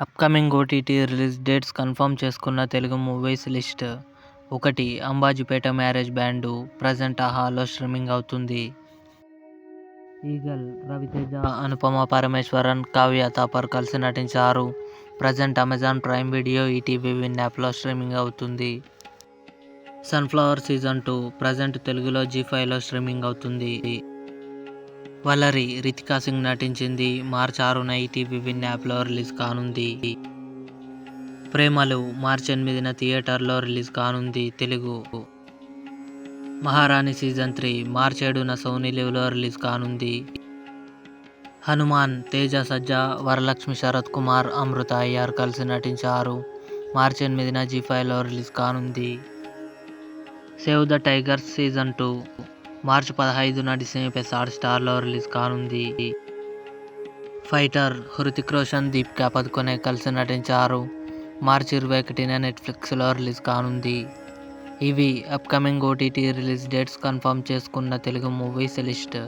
Upcoming OTT release dates confirm చేసుకున్న Telugu movies list. 1. Ambajipeta marriage band present ఆహాలో streaming అవుతుంది. Eagle Ravi Teja, Anupama Parameswaran, Kavya Thapar కలిసి నటించారు. Present Amazon Prime video, ETV Win యాప్లో స్ట్రీమింగ్ అవుతుంది. సన్ఫ్లవర్ సీజన్ 2 ప్రజెంట్ తెలుగులో జీ5లో స్ట్రీమింగ్ అవుతుంది. వలరి రితికా సింగ్ నటించింది. మార్చి 6న ఈటీవీ విన్ యాప్లో రిలీజ్ కానుంది. ప్రేమలు మార్చి 8న థియేటర్లో రిలీజ్ కానుంది. తెలుగు. మహారాణి సీజన్ 3 మార్చి 7న సోనీ లివ్లో రిలీజ్ కానుంది. హనుమాన్ తేజ సజ్జా, వరలక్ష్మి శరత్ కుమార్, అమృత అయ్యర్ కలిసి నటించారు. మార్చి 8న జీ5లో రిలీజ్ కానుంది. Save the tigers season 2 March 15న డిస్నీ ప్లస్ హాట్‌స్టార్లో రిలీజ్ కానుంది. ఫైటర్ హృతిక్ రోషన్, దీపికా పదుకొనె కలిసి నటించారు. మార్చి 21న నెట్ఫ్లిక్స్లో రిలీజ్ కానుంది. ఇవి upcoming OTT release dates confirm చేసుకున్న తెలుగు మూవీస్ లిస్ట్.